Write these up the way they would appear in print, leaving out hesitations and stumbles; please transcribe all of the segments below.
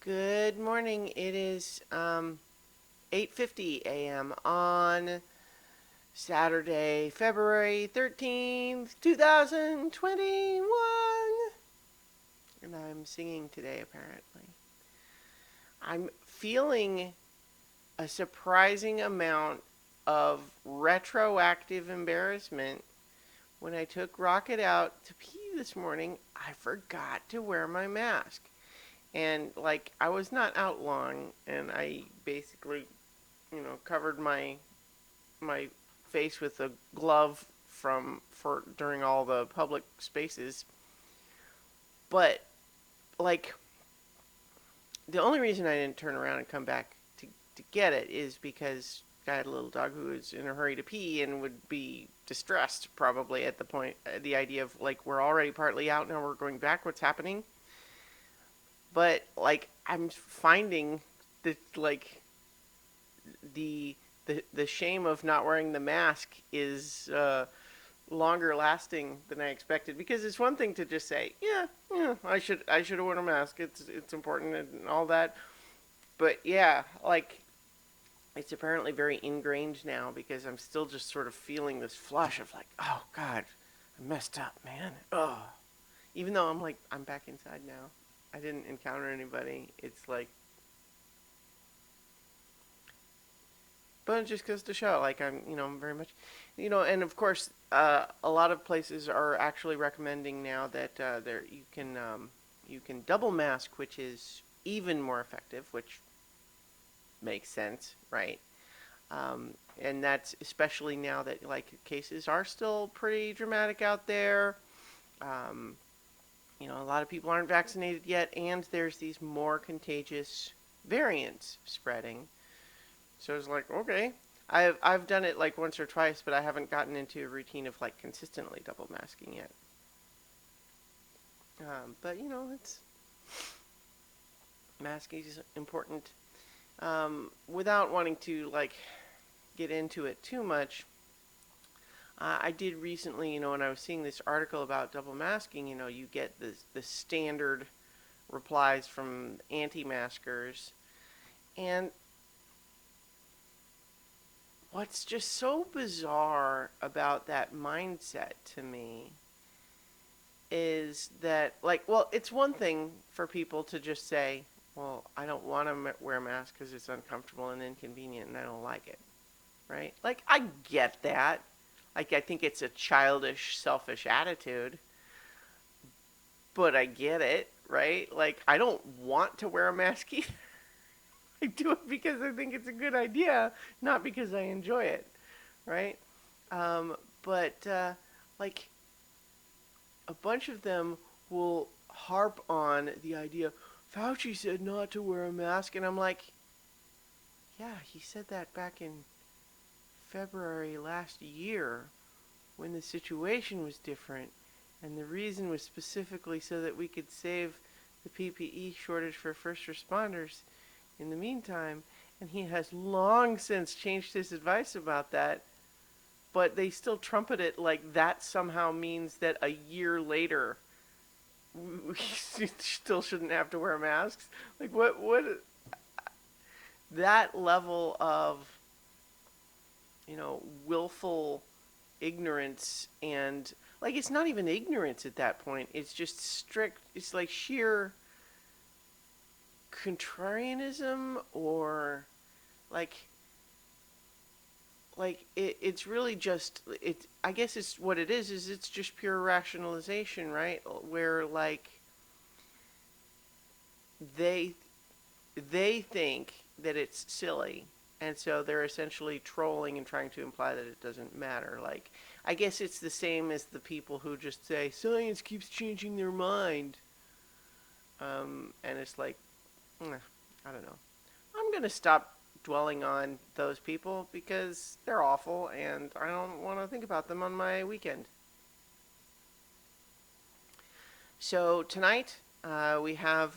Good morning. It is 8:50 a.m. on Saturday, February 13th, 2021. And I'm singing today, apparently. I'm feeling a surprising amount of retroactive embarrassment. When I took Rocket out to pee this morning, I forgot to wear my mask. And like I was not out long, and I basically, covered my face with a glove for during all the public spaces. But like the only reason I didn't turn around and come back to get it is because I had a little dog who was in a hurry to pee and would be distressed probably at the idea of like we're already partly out now, we're going back, what's happening? But like I'm finding that like the shame of not wearing the mask is longer lasting than I expected, because it's one thing to just say, yeah, I should have worn a mask. It's important and all that. But yeah, like it's apparently very ingrained now because I'm still just sort of feeling this flush of like, oh God, I messed up, man. Oh, even though I'm back inside now. I didn't encounter anybody. It's like, but it just goes to show, like I'm very much, and of course, a lot of places are actually recommending now that there you can double mask, which is even more effective, which makes sense, right? And that's especially now that like cases are still pretty dramatic out there. Um, a lot of people aren't vaccinated yet, and there's these more contagious variants spreading. So it's like, okay, I've done it like once or twice, but I haven't gotten into a routine of like consistently double masking yet. But it's masking is important. Without wanting to like get into it too much, I did recently, when I was seeing this article about double masking, you get the standard replies from anti-maskers, and what's just so bizarre about that mindset to me is that, like, well, it's one thing for people to just say, well, I don't want to wear a mask because it's uncomfortable and inconvenient and I don't like it, right? Like, I get that. Like, I think it's a childish, selfish attitude, but I get it, right? Like, I don't want to wear a mask either. I do it because I think it's a good idea, not because I enjoy it, right? But like a bunch of them will harp on the idea. Fauci said not to wear a mask, and I'm like, yeah, he said that back in February last year when the situation was different, and the reason was specifically so that we could save the PPE shortage for first responders in the meantime. And he has long since changed his advice about that, but they still trumpet it like that somehow means that a year later we still shouldn't have to wear masks. Like what that level of willful ignorance, and like it's not even ignorance at that point, it's just strict, it's like sheer contrarianism, or like it's really just it, I guess it's what it is it's just pure rationalization, right? Where like they they think that it's silly, and so they're essentially trolling and trying to imply that it doesn't matter. Like, I guess it's the same as the people who just say science keeps changing their mind, and it's like, I don't know. I'm gonna stop dwelling on those people because they're awful and I don't want to think about them on my weekend. So tonight we have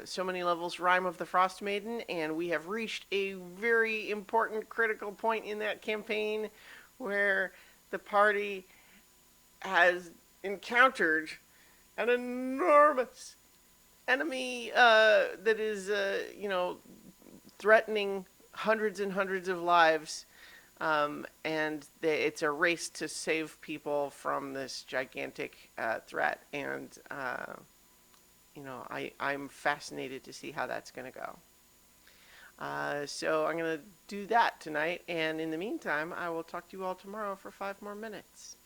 So Many Levels Rhyme of the Frost Maiden, and we have reached a very important critical point in that campaign where the party has encountered an enormous enemy that is, threatening hundreds and hundreds of lives. And it's a race to save people from this gigantic threat. And, I'm fascinated to see how that's going to go. So I'm going to do that tonight. And in the meantime, I will talk to you all tomorrow for 5 more minutes.